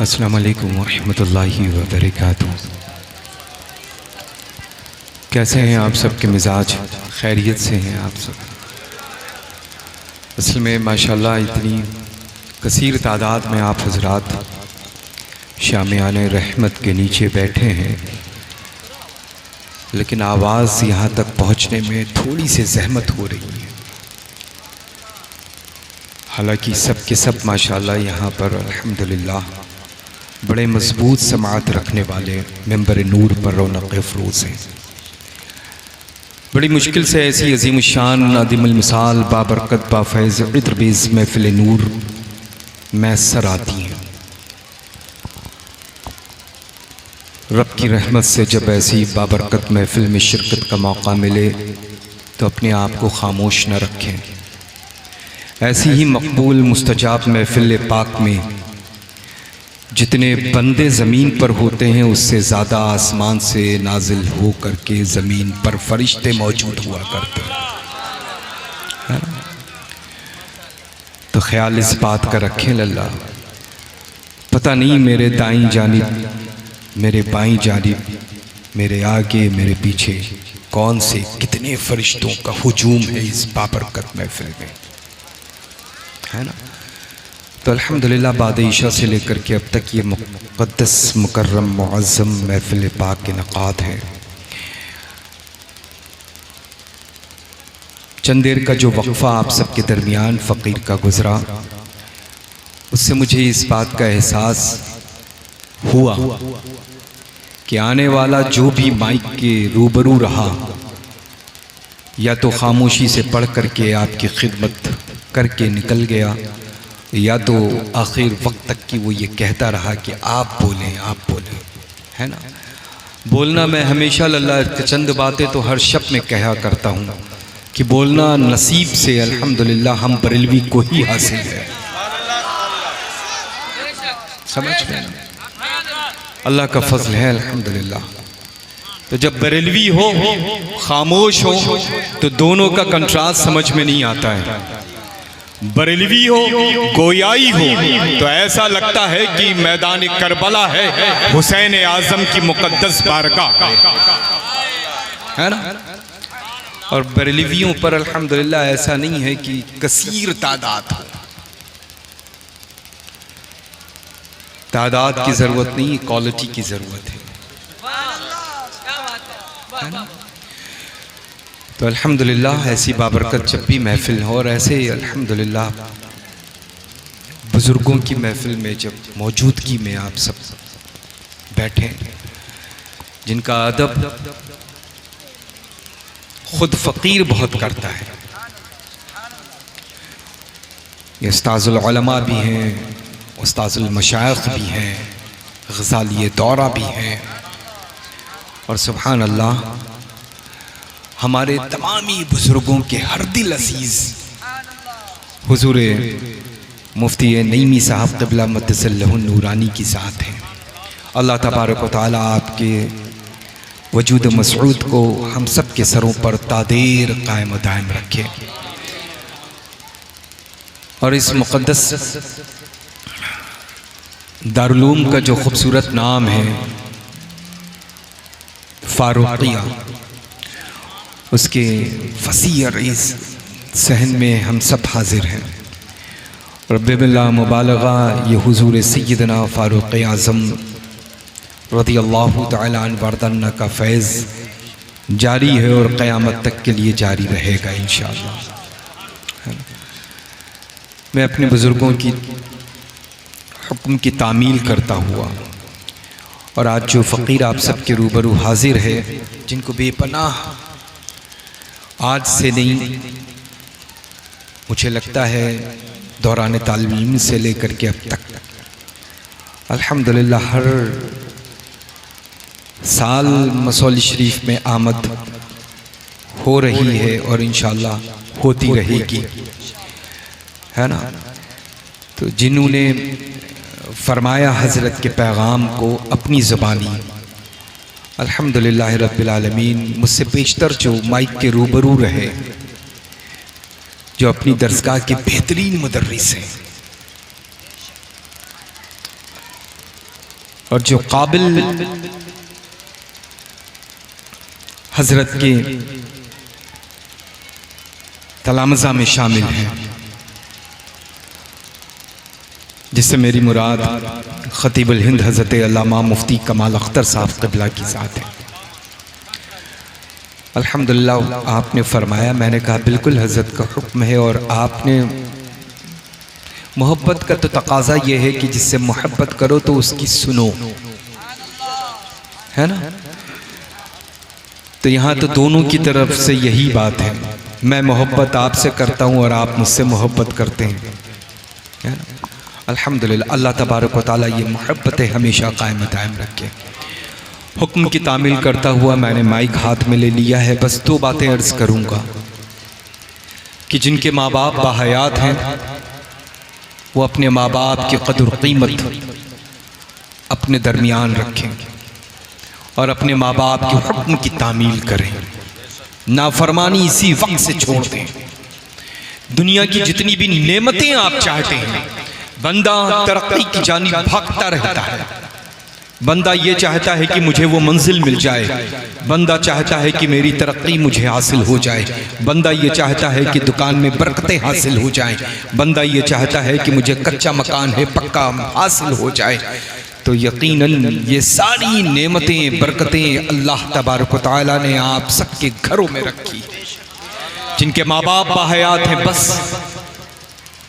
अस्सलामु अलैकुम वरहमतुल्लाहि वबरकातुहू। कैसे हैं आप सब के मिजाज? खैरियत से हैं आप सब? असल में माशाल्लाह इतनी कसीर तादाद में आप हजरात शामियाने रहमत के नीचे बैठे हैं, लेकिन आवाज़ यहाँ तक पहुँचने में थोड़ी सी जहमत हो रही है। हालांकि सब के सब माशाल्लाह यहाँ पर अल्हम्दुलिल्लाह बड़े मजबूत समाअत रखने वाले मेंबर नूर पर रौनक अफरोज़ हैं। बड़ी मुश्किल से ऐसी अजीम शान अदीमुल मिसाल बाबरकत बाफैज़ इत्रबीज़ महफिल नूर मैसर आती हैं। रब की रहमत से जब ऐसी बाबरकत महफिल में शिरकत का मौका मिले तो अपने आप को खामोश न रखें। ऐसी ही मकबूल मुस्तजाब महफिल पाक में जितने बंदे ज़मीन पर होते हैं उससे ज़्यादा आसमान से नाजिल हो करके ज़मीन पर फरिश्ते मौजूद हुआ करते हैं। तो ख्याल इस बात का रखें लल्ला, पता नहीं मेरे दाईं जानिब, मेरे बाईं जानिब, मेरे आगे, मेरे पीछे कौन से कितने फरिश्तों का हुजूम है इस बाबरकत महफिल में, है ना। तो अल्हम्दुलिल्लाह बाद ईशा से लेकर के अब तक ये मुक़द्दस मुकर्रम मुअज़्ज़म महफिल पाक के नक़ात हैं। चंद देर का जो वक्फ़ा आप सबके दरमियान फ़कीर का गुज़रा, उससे मुझे इस बात का एहसास हुआ कि आने वाला जो भी माइक के रूबरू रहा, या तो खामोशी से पढ़ करके आपकी खिदमत करके निकल गया, या तो आखिर वक्त तक की वो ये कहता रहा कि आप बोलें, आप बोलें, है ना। बोलना मैं हमेशा लल्ला चंद बातें तो हर शब में कहा करता हूँ कि बोलना नसीब से अल्हम्दुलिल्लाह हम बरेलवी को ही हासिल है। समझ में अल्लाह का फजल है अल्हम्दुलिल्लाह। तो जब बरेलवी हो खामोश हो तो दोनों का कंट्रास्ट समझ में नहीं आता है। बरेलवी हो गोयाई हो तो ऐसा लगता है कि मैदान करबला है, हुसैन आजम की मुकद्दस बारगाह है ना। और बरेलवियों पर अल्हम्दुलिल्लाह ऐसा नहीं है कि कसीर तादाद हो, तादाद की जरूरत नहीं, क्वालिटी की जरूरत है ना। तो अल्हम्दुलिल्लाह ऐसी बाबरकत जब भी महफिल हो, और ऐसे अल्हम्दुलिल्लाह बुज़ुर्गों की महफिल में जब मौजूदगी में आप सब बैठे, जिनका अदब खुद फ़कीर बहुत करता है। ये उस्ताज़ुल उलमा भी हैं, उस्ताज़ुल मशाइख़ भी हैं, ग़ज़ाली दौरा भी हैं, और सुभान अल्लाह हमारे तमामी बुज़ुर्गों के हर दिल अज़ीज़ हुज़ूर मुफ्ती नईमी साहब क़िबला मद्दसल्लहु नूरानी की ज़ात हैं। अल्लाह तबारक व तआला आपके वजूद मसऊद को हम सब के सरों पर तादेर कायम दायम रखे, और इस मुक़द्दस दारुल-उलूम का जो खूबसूरत नाम है फ़ारूक़िया, उसके फसीह अरीज़ सहन में हम सब हाजिर हैं। रब्बिल्ला मुबालगा ये हुज़ूर सय्यदना फ़ारूक़ आज़म रज़ियल्लाहु तआला अन्हु वरदन्ना का फैज़ जारी है और क़यामत तक के लिए जारी रहेगा इंशाअल्लाह। मैं अपने बुज़ुर्गों की हुक्म की तामील करता हुआ, और आज जो फ़कीर आप सब के रूबरू हाजिर है, जिनको बेपनाह आज से नहीं, मुझे लगता है दौरान तालीम से लेकर के अब तक अल्हम्दुलिल्लाह हर साल मसौली शरीफ में आमद हो रही है और इंशाअल्लाह होती रहेगी, है ना। तो जिन्होंने फरमाया हज़रत के पैगाम को अपनी ज़बानी, अल्हम्दुलिल्लाह रब्बिल आलमीन मुझसे पेशतर जो माइक के रूबरू रहे, जो अपनी दरसगाह के बेहतरीन मुदर्रिस हैं, और जो काबिल हजरत के तलामज़ा में शामिल हैं, जिससे मेरी मुराद खतीबुल हिंद हज़रत अल्लामा मुफ्ती कमाल अख्तर साहब क़िबला की ज़ात है। अल्हम्दुलिल्लाह आपने फरमाया, मैंने कहा बिल्कुल हज़रत का हुक्म है, और आपने मोहब्बत का तो तकाज़ा ये है कि जिससे मोहब्बत करो तो उसकी सुनो, है ना। तो यहाँ तो दोनों की तरफ से यही बात है, मैं मोहब्बत आपसे करता हूँ और आप मुझसे मोहब्बत करते हैं, है ना। अल्हम्दुलिल्लाह, अल्लाह तबारक व तआला ये मोहब्बतें हमेशा कायम दायम रखे। हुक्म की तामील करता हुआ मैंने माइक हाथ में ले लिया है। बस दो बातें अर्ज़ करूँगा कि जिनके माँ बाप बाहयात हैं वो अपने माँ बाप की कदर कीमत अपने दरमियान रखें और अपने माँ बाप के हुक्म की तामील करें, नाफरमानी इसी वक्त से छोड़ दें। दुनिया की जितनी भी नेमतें आप चाहते हैं, बंदा तरक्की की जानिब भागता रहता है। बंदा ये चाहता है कि मुझे वो मंजिल मिल जाए, बंदा चाहता है कि मेरी तरक्की मुझे हासिल हो जाए, बंदा ये चाहता है कि दुकान में बरकतें हासिल हो जाएं, बंदा ये चाहता है कि मुझे कच्चा मकान है पक्का हासिल हो जाए। तो यकीनन ये सारी नेमतें बरकतें अल्लाह तबारक व तआला ने आप सबके घरों में रखी। जिनके माँ बाप बाहयात हैं, बस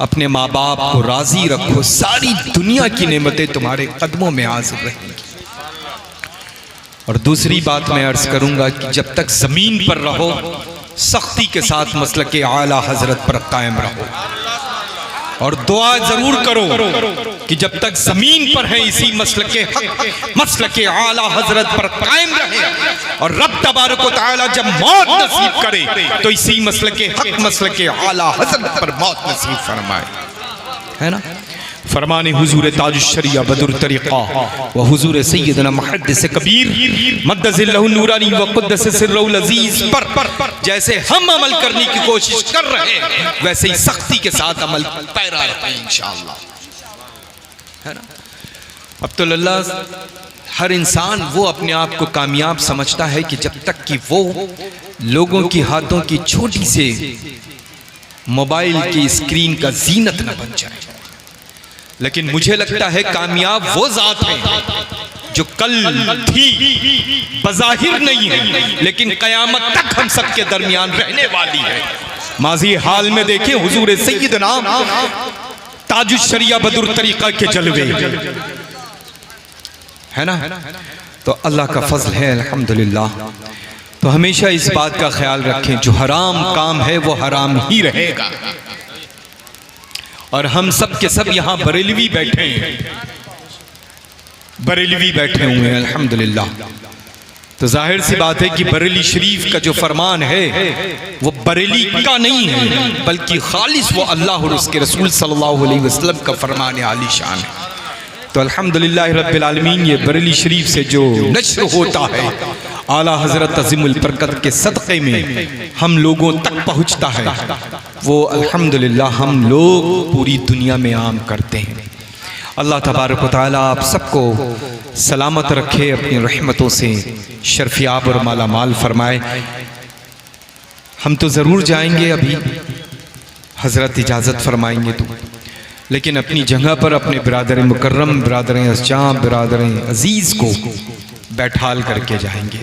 अपने माँ बाप को राजी रखो, सारी दुनिया की नेमतें तुम्हारे कदमों में हाजिर रहेंगी। और दूसरी बात मैं अर्ज करूंगा कि जब तक जमीन पर रहो सख्ती के साथ मसलक आला हजरत पर कायम रहो, और दुआ जरूर करो कि जब तक जमीन पर है इसी मसलक आला हजरत पर कायम रहे, और रब तबारक व तआला जब मौत नसीब करे तो इसी मसलक आला हजरत पर मौत नसीब फरमाए, है ना। फरमाने हुजूर ताजुश्शरिया बदुर तरीक़ा व हुजूर सैयदना मुहद्दिस कबीर मद्दज़िल्लहु नूरानी व क़ुद्दस सिर्रुल अज़ीज़ पर जैसे हम अमल करने की कोशिश कर रहे हैं, वैसे ही सख्ती के साथ अमल पैरा रखें इंशाअल्लाह, है ना। अब तो अल्लाह हर इंसान वो अपने आप को कामयाब समझता है कि जब तक कि वो लोगों की हाथों की छोटी से मोबाइल की स्क्रीन का जीनत न बन जाए। लेकिन मुझे लगता है कामयाब वो जात है जो कल थी, बज़ाहिर नहीं है लेकिन क़यामत तक हम सबके दरमियान रहने वाली है। माजी हाल में देखें हुजूर सैयदना ताजुश्शरिया बदुर तरीक़ा के जलवे, है ना। तो अल्लाह का फजल है अल्हम्दुलिल्लाह। तो हमेशा इस बात का ख्याल रखें, जो हराम काम है वो हराम ही रहेगा। और हम सब के सब यहाँ बरेलवी बैठे हैं, बरेलवी बैठे हुए हैं अल्हम्दुलिल्लाह। तो जाहिर सी बात है कि बरेली शरीफ का जो फरमान है वो बरेली का नहीं है, बल्कि खालिस वो अल्लाह और उसके रसूल सल्लल्लाहु अलैहि वसल्लम का फरमान आली शान है। तो अल्हम्दुलिल्लाह रब्बिल आलमीन, ये बरेली शरीफ से जो नश्र होता है आला हजरत अज़ीमुल बरकत के सदक़े में हम लोगों तक पहुँचता है, वो अल्हम्दुलिल्लाह हम लोग पूरी दुनिया में आम करते हैं। अल्लाह तबारक व तआला आप सबको सलामत रखे, अपनी रहमतों से शर्फियाब और माला माल फरमाए। हम तो ज़रूर जाएंगे, अभी हजरत इजाज़त फरमाएंगे तो, लेकिन अपनी जगह पर अपने बिरादर मुकर्रम, बिरादर अज़जां, बिरादर अज़ीज़ को बैठाल करके जाएंगे।